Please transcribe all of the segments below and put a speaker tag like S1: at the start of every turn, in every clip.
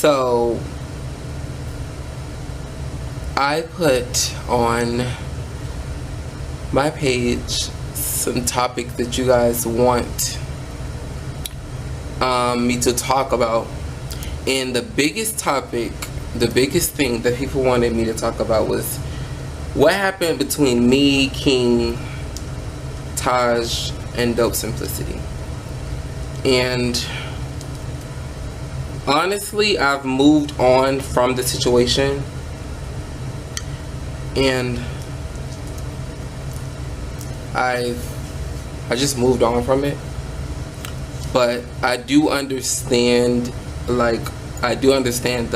S1: So I put on my page some topic that you guys want me to talk about, and the biggest topic, the biggest thing that people wanted me to talk about was what happened between me, King, Taj, and Dope Simplicity. And honestly, I've moved on from the situation, and I just moved on from it. But I do understand, like, I do understand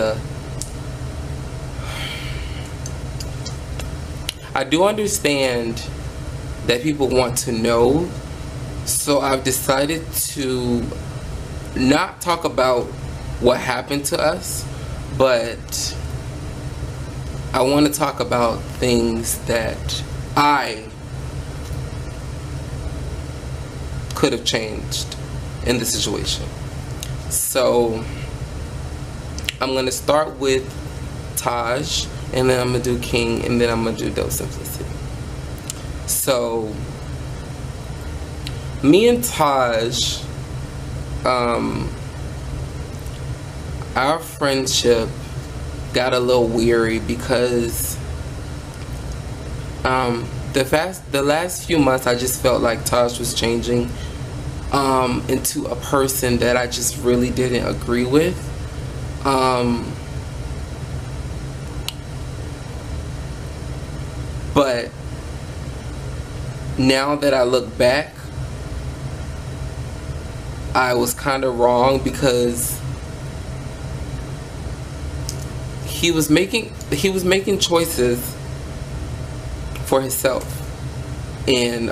S1: that people want to know. So I've decided to not talk about what happened to us, but I want to talk about things that I could have changed in the situation. So I'm going to start with Taj, and then I'm going to do King, and then I'm going to do Dope Simplicity. So me and Taj, our friendship got a little weary because the last few months I just felt like Taj was changing into a person that I just really didn't agree with. But now that I look back, I was kind of wrong, because he was making choices for himself, and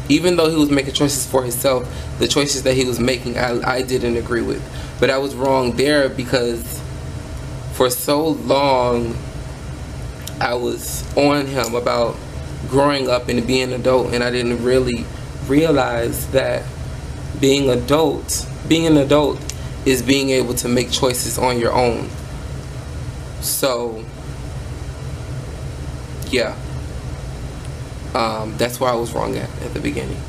S1: even though he was making choices for himself, the choices that he was making I didn't agree with. But I was wrong there, because for so long I was on him about growing up and being an adult, and I didn't really realize that being an adult is being able to make choices on your own. So yeah, that's why I was wrong at the beginning.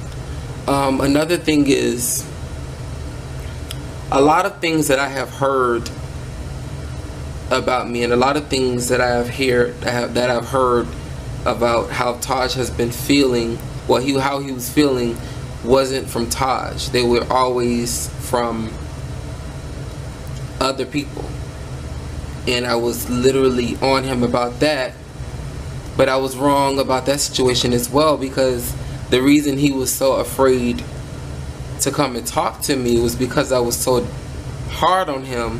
S1: Another thing is, a lot of things that I have heard about me, and a lot of things that I've heard about how Taj has been feeling, how he was feeling, wasn't from Taj. They were always from other people, and I was literally on him about that. But I was wrong about that situation as well, because the reason he was so afraid to come and talk to me was because I was so hard on him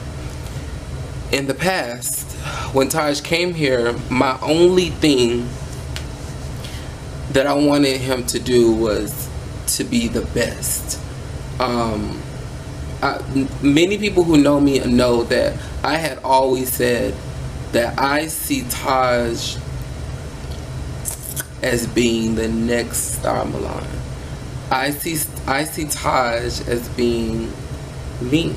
S1: in the past. When Taj came here, my only thing that I wanted him to do was to be the best. Many people who know me know that I had always said that I see Taj as being the next Stahr Milan. I see Taj as being me.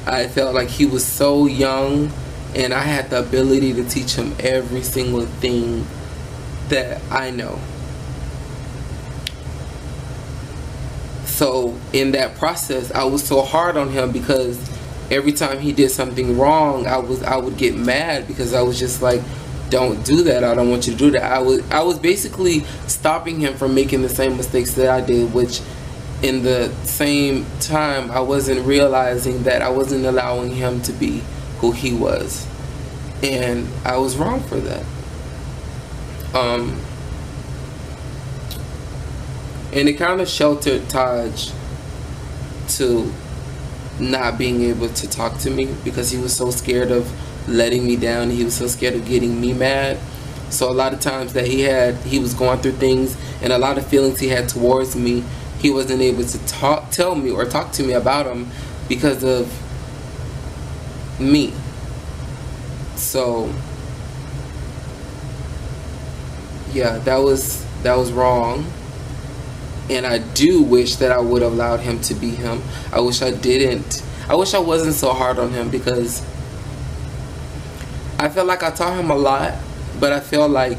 S1: I felt like he was so young, and I had the ability to teach him every single thing that I know. So in that process, I was so hard on him, because every time he did something wrong, I would get mad, because I was just like, don't do that, I don't want you to do that. I was basically stopping him from making the same mistakes that I did, which in the same time I wasn't realizing that I wasn't allowing him to be who he was, and I was wrong for that. And it kind of sheltered Taj to not being able to talk to me, because he was so scared of letting me down. He was so scared of getting me mad. So a lot of times that he was going through things, and a lot of feelings he had towards me, he wasn't able to tell me or talk to me about them because of me. So yeah, that was wrong. And I do wish that I would have allowed him to be him. I wish I didn't I wish I wasn't so hard on him, because I feel like I taught him a lot, but I feel like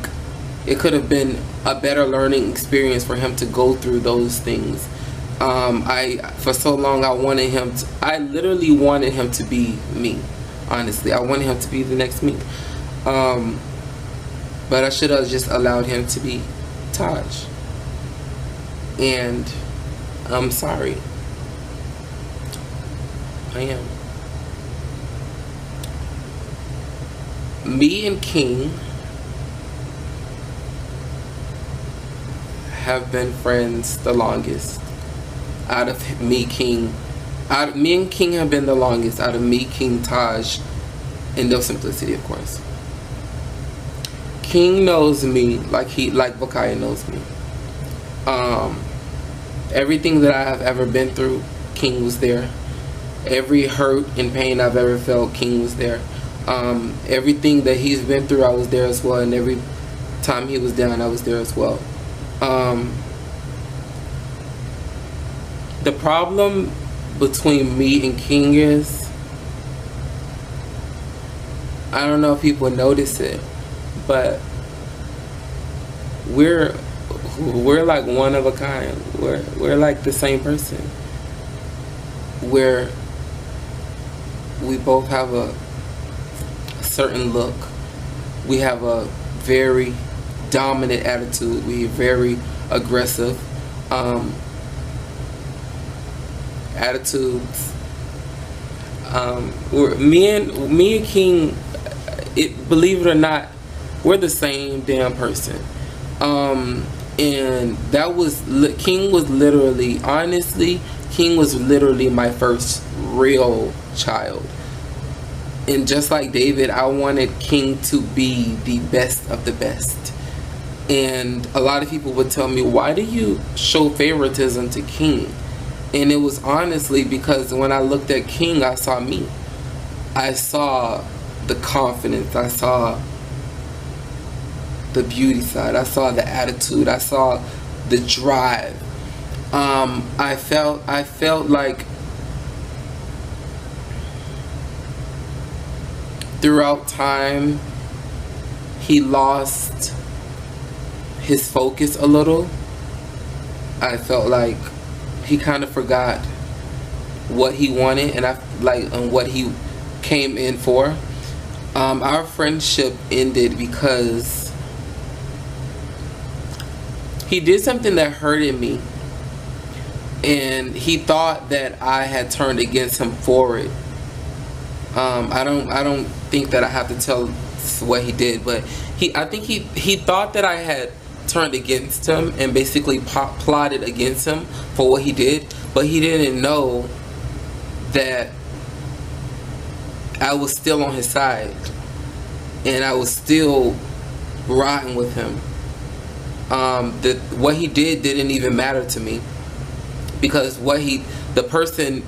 S1: it could have been a better learning experience for him to go through those things. For so long, I literally wanted him to be me. Honestly, I wanted him to be the next me. But I should have just allowed him to be Taj. And I'm sorry. I am. Me and King have been friends the longest. Out of me, King, me and King have been the longest out of me, King, Taj, and No Simplicity, of course. King knows me like Vakaya knows me. Everything that I have ever been through, King was there. Every hurt and pain I've ever felt, King was there. Everything that he's been through, I was there as well. And every time he was down, I was there as well. The problem between me and King is, I don't know if people notice it, but we're like one of a kind. We're like the same person. We both have a certain look. We have a very dominant attitude. We're very aggressive. Attitudes. Me and King, believe it or not, we're the same damn person. And that was, King was literally, honestly, King was literally my first real child. And just like David, I wanted King to be the best of the best. And a lot of people would tell me, why do you show favoritism to King? And it was honestly because when I looked at King, I saw me. I saw the confidence. I saw the beauty side. I saw the attitude. I saw the drive. I felt like throughout time he lost his focus a little. I felt like he kind of forgot what he wanted and what he came in for. Our friendship ended because he did something that hurted me, and he thought that I had turned against him for it. I don't think that I have to tell what he did, but I think he thought that I had turned against him and basically plotted against him for what he did, but he didn't know that I was still on his side and I was still riding with him. What he did didn't even matter to me, because the person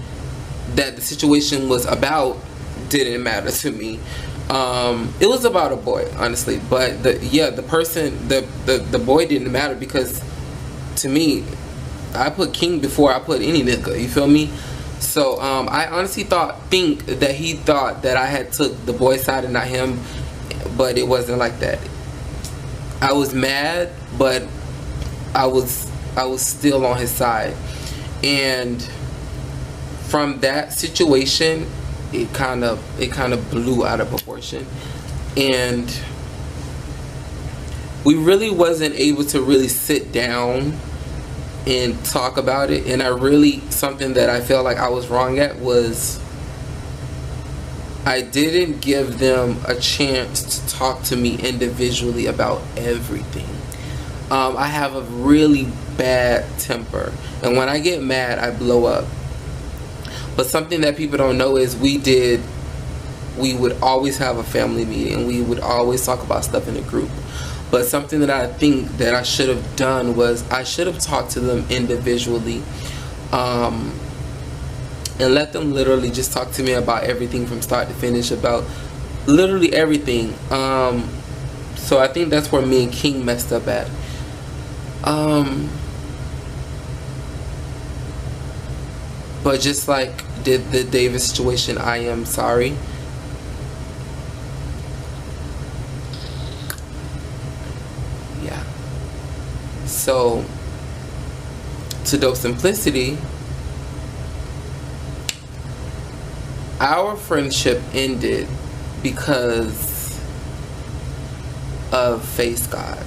S1: that the situation was about didn't matter to me. It was about a boy, honestly, but the boy didn't matter, because to me, I put King before I put any nigga, you feel me? So I honestly think that he thought that I had took the boy side and not him, but it wasn't like that. I was mad, but I was still on his side. And from that situation, it kind of blew out of proportion, and we really wasn't able to really sit down and talk about it. And something that I felt like I was wrong at was I didn't give them a chance to talk to me individually about everything. I have a really bad temper, and when I get mad, I blow up. But something that people don't know is we would always have a family meeting. We would always talk about stuff in a group. But something that I think that I should have done was I should have talked to them individually, and let them literally just talk to me about everything from start to finish, about literally everything. So I think that's where me and King messed up at. But just like did the David situation, I am sorry. Yeah. So, to Dope Simplicity, our friendship ended because of Face God.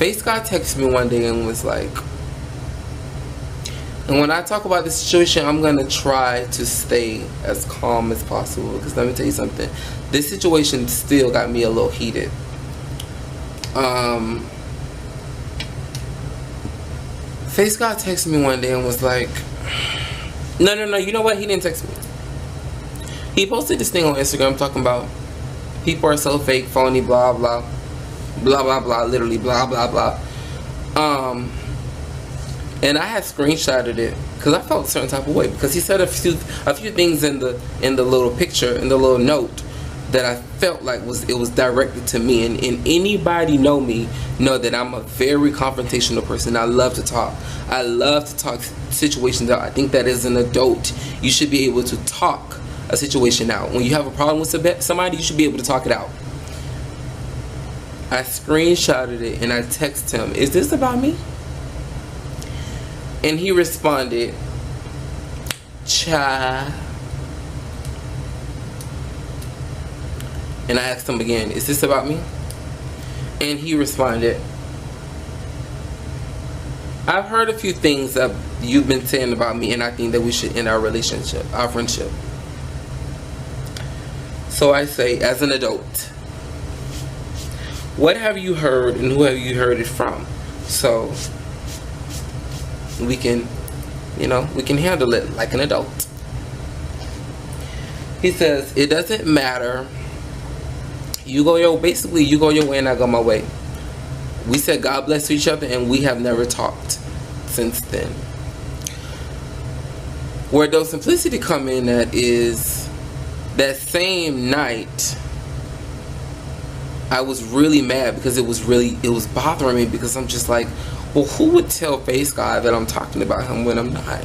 S1: Face God texted me one day and was like, and when I talk about this situation, I'm gonna try to stay as calm as possible, because let me tell you something, this situation still got me a little heated. Face God texted me one day and was like, no, you know what, he didn't text me. He posted this thing on Instagram talking about people are so fake, phony, blah blah blah blah blah, literally blah blah blah. And I had screenshotted it because I felt a certain type of way, because he said a few things in the little picture, in the little note, that I felt like it was directed to me. And anybody know me know that I'm a very confrontational person. I love to talk. I love to talk situations out. I think that as an adult, you should be able to talk a situation out. When you have a problem with somebody, you should be able to talk it out. I screenshotted it and I texted him, "Is this about me?" And he responded, "Cha." And I asked him again, "Is this about me?" And he responded, "I've heard a few things that you've been saying about me, and I think that we should end our relationship, our friendship." So I say, as an adult, what have you heard and who have you heard it from? So we can, we can handle it like an adult. He says, "It doesn't matter. You go your way and I go my way. We said God bless to each other and we have never talked since then." Where Dope Simplicity come in at is that same night I was really mad, because it was bothering me, because I'm just like, well, who would tell Face God that I'm talking about him when I'm not?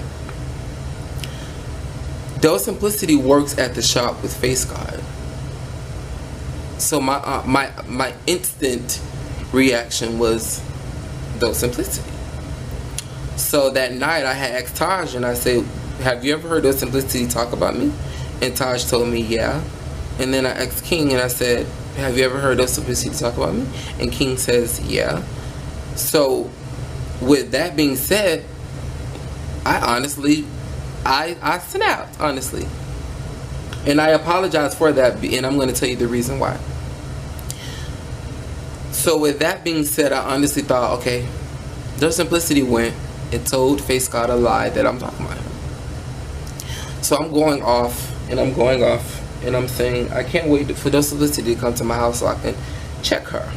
S1: Dope Simplicity works at the shop with Face God. So my instant reaction was Dope Simplicity. So that night I had asked Taj, and I said, "Have you ever heard Dope Simplicity talk about me?" And Taj told me, "Yeah." And then I asked King and I said, "Have you ever heard Dope Simplicity talk about me?" And King says, "Yeah." So with that being said, I snapped, honestly. And I apologize for that, and I'm going to tell you the reason why. So with that being said, I honestly thought, okay, Dope Simplicity went and told Face God a lie that I'm talking about him. So I'm going off, and I'm saying, I can't wait for Dope Simplicity to come to my house so I can check her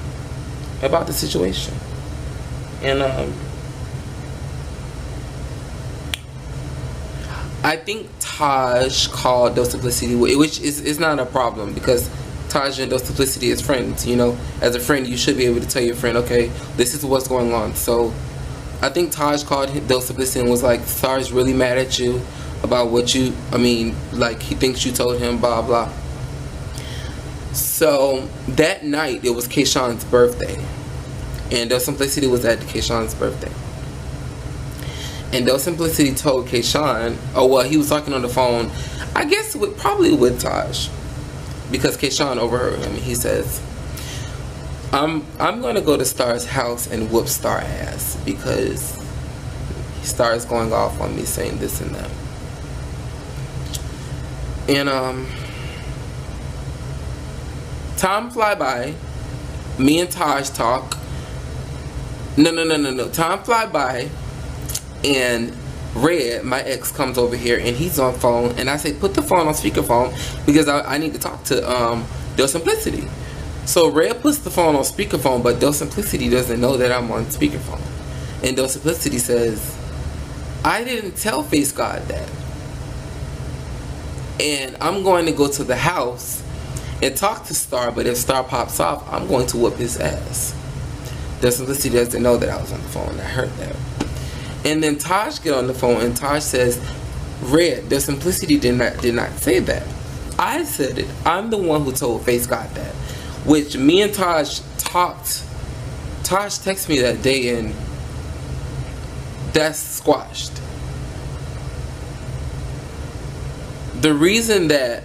S1: about the situation. And I think Taj called Dope Simplicity, which is not a problem, because Taj and Dope Simplicity is friends. As a friend, you should be able to tell your friend, okay, this is what's going on. So I think Taj called Dope Simplicity and was like, "Stahr's really mad at you about what he thinks you told him, blah blah." So that night it was Kayshawn's birthday, and Dope Simplicity was at Kayshawn's birthday. And Dope Simplicity told Kayshawn, he was talking on the phone, I guess probably with Taj, because Kayshawn overheard him. He says, I'm gonna go to Stahr's house and whoop Stahr ass, because Stahr is going off on me saying this and that. And time fly by, me and Taj talk. No. Time fly by, and Red, my ex, comes over here and he's on phone, and I say, "Put the phone on speakerphone, because I need to talk to Dope Simplicity." So Red puts the phone on speakerphone, but Dope Simplicity doesn't know that I'm on speakerphone. And Dope Simplicity says, "I didn't tell Face God that, and I'm going to go to the house and talk to Stahr, but if Stahr pops off, I'm going to whoop his ass." The Simplicity doesn't know that I was on the phone. I heard that. And then Taj get on the phone and Taj says, Red, the Simplicity did not say that. I said it. I'm the one who told Face God that. Which me and Taj talked. Taj texted me that day and that's squashed. The reason that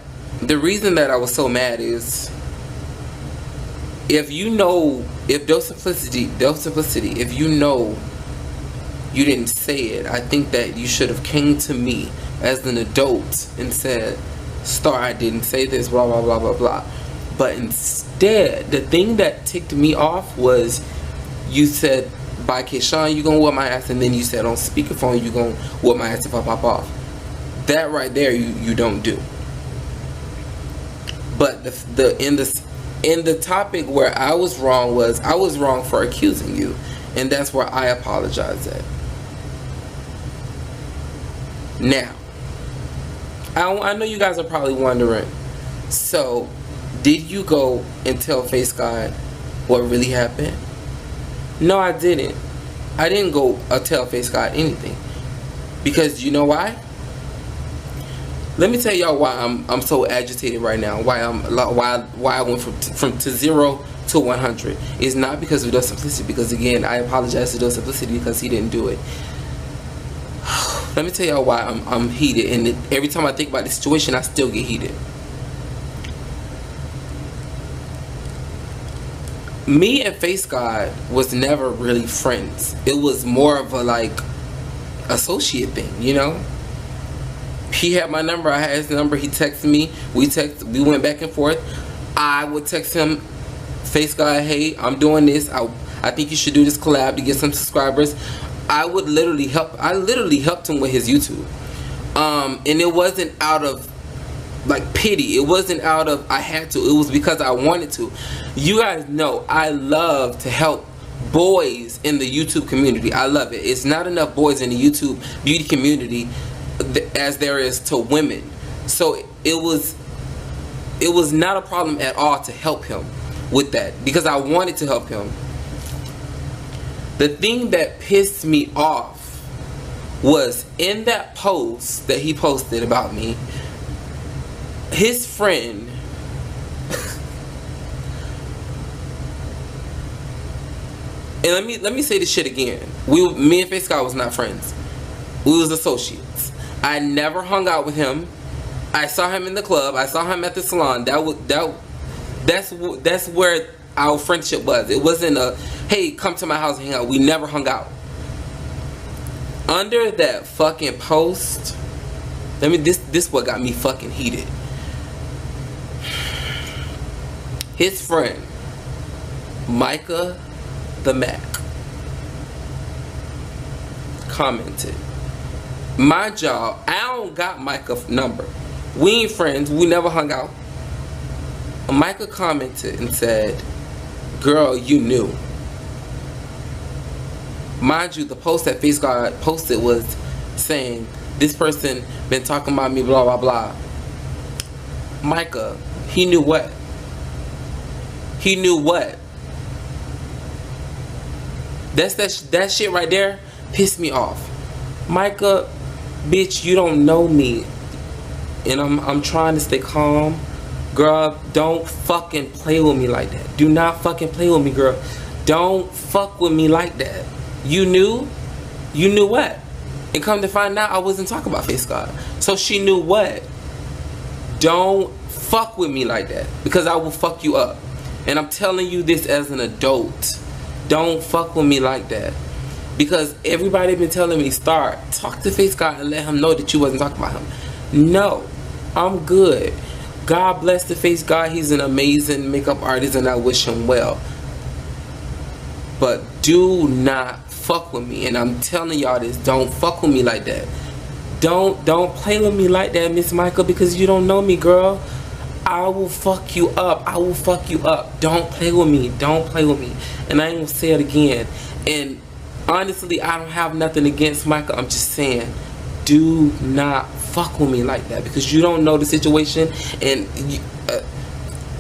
S1: I was so mad is, if Dose Simplicity, if you know you didn't say it, I think that you should have came to me as an adult and said, Stahr, I didn't say this, blah blah blah blah blah. But instead, the thing that ticked me off was you said, by Keyshawn, you gonna whoop my ass, and then you said on speakerphone, you gonna whoop my ass if I pop off. That right there, you don't do. But in the topic where I was wrong was, I was wrong for accusing you, and that's where I apologize at. Now, I know you guys are probably wondering, so did you go and tell Face God what really happened? No, I didn't. I didn't go tell Face God anything, because you know why? Let me tell y'all why I'm so agitated right now. Why I went from 0 to 100. It's not because of Dose Simplicity. Because again, I apologize to Dose Simplicity because he didn't do it. Let me tell y'all why I'm heated, and every time I think about the situation, I still get heated. Me and Face God was never really friends. It was more of a like associate thing, you know. He had my number, I had his number. He texted me. We went back and forth. I would text him, Face God, hey, I'm doing this. I think you should do this collab to get some subscribers. I literally helped him with his YouTube. And it wasn't out of like pity. It wasn't out of I had to. It was because I wanted to. You guys know I love to help boys in the YouTube community. I love it. It's not enough boys in the YouTube beauty community as there is to women. So it was not a problem at all to help him with that, because I wanted to help him. The thing that pissed me off was in that post that he posted about me, his friend and let me say this shit again. Me and Face God was not friends. We was associates. I never hung out with him. I saw him in the club. I saw him at the salon. That's where our friendship was. It wasn't a, hey, come to my house and hang out. We never hung out. Under that fucking post, this what got me fucking heated. His friend, Micah the Mac, commented, my job, I don't got Micah's number. We ain't friends. We never hung out. Micah commented and said, girl, you knew. Mind you, the post that Face God posted was saying, this person been talking about me, blah, blah, blah. Micah, he knew what? He knew what? That shit right there pissed me off. Micah, bitch, you don't know me. And I'm trying to stay calm. Girl, don't fucking play with me like that. Do not fucking play with me, girl. Don't fuck with me like that. You knew? You knew what? And come to find out, I wasn't talking about Face God. So she knew what? Don't fuck with me like that, because I will fuck you up. And I'm telling you this as an adult. Don't fuck with me like that. Because everybody been telling me, Stahr, talk to Face God and let him know that you wasn't talking about him. No, I'm good. God bless the Face God. He's an amazing makeup artist and I wish him well. But do not fuck with me. And I'm telling y'all this, don't fuck with me like that. Don't play with me like that, Miss Michael, because you don't know me, girl. I will fuck you up. I will fuck you up. Don't play with me. Don't play with me. And I ain't gonna say it again. And honestly, I don't have nothing against Michael. I'm just saying, do not fuck with me like that, because you don't know the situation. And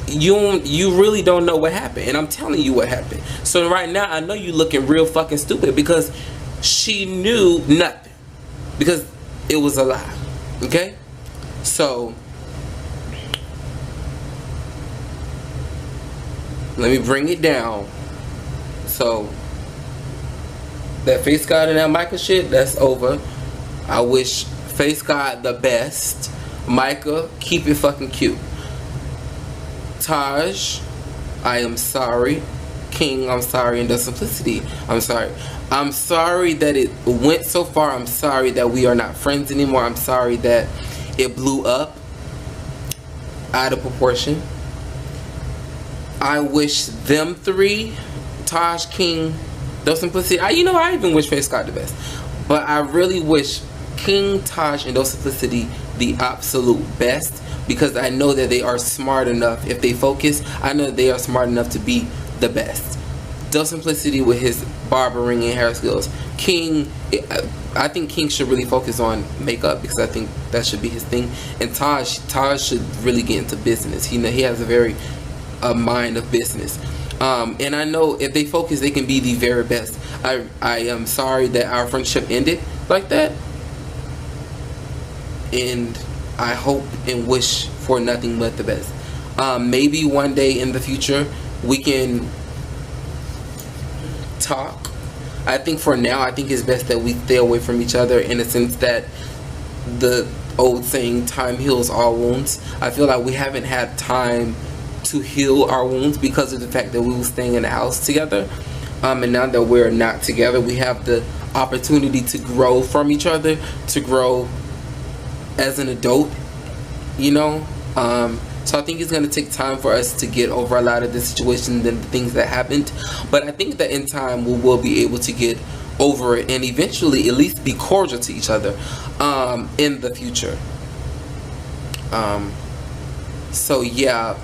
S1: you really don't know what happened, and I'm telling you what happened. So right now I know you looking real fucking stupid because she knew nothing, because it was a lie. Okay, so let me bring it down. So that Face God and that Micah shit, that's over. I wish Face God the best. Micah, keep it fucking cute. Taj, I am sorry. King, I'm sorry. And the Simplicity, I'm sorry. I'm sorry that it went so far. I'm sorry that we are not friends anymore. I'm sorry that it blew up out of proportion. I wish them three, Taj, King, the Simplicity, I even wish Face God the best. But I really wish King, Taj, and the Simplicity the absolute best, because I know that they are smart enough. If they focus, I know they are smart enough to be the best. The Simplicity with his barbering and hair skills. King, I think King should really focus on makeup, because I think that should be his thing. And Taj should really get into business. He has a mind of business. And I know if they focus, they can be the very best. I am sorry that our friendship ended like that, and I hope and wish for nothing but the best. Maybe one day in the future we can talk. I think for now, I think it's best that we stay away from each other, in the sense that the old saying, time heals all wounds. I feel like we haven't had time to heal our wounds because of the fact that we were staying in the house together. And now that we're not together, we have the opportunity to grow from each other, to grow as an adult, so I think it's going to take time for us to get over a lot of the situations and the things that happened, but I think that in time we will be able to get over it, and eventually at least be cordial to each other in the future. So yeah,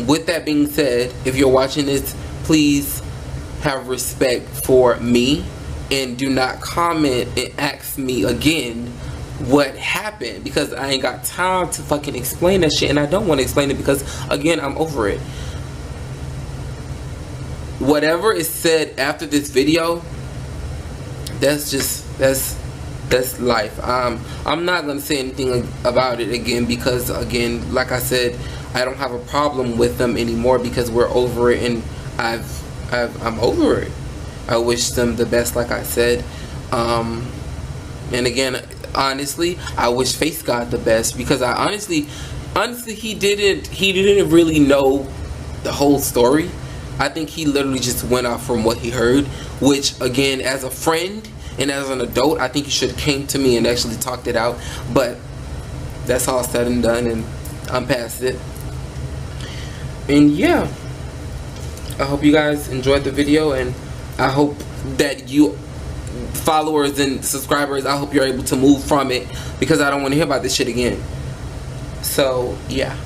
S1: with that being said, if you're watching this, please have respect for me, and do not comment and ask me again what happened, because I ain't got time to fucking explain that shit, and I don't want to explain it because, again, I'm over it. Whatever is said after this video, that's life. I'm not gonna say anything about it again, because, again, like I said, I don't have a problem with them anymore, because we're over it, and I'm over it. I wish them the best, like I said. And again, honestly, I wish Face God the best, because I honestly he didn't really know the whole story. I think he literally just went off from what he heard, which, again, as a friend and as an adult, I think he should have came to me and actually talked it out. But that's all said and done, and I'm past it. And yeah, I hope you guys enjoyed the video, and I hope that you followers and subscribers, I hope you're able to move from it, because I don't want to hear about this shit again. So yeah.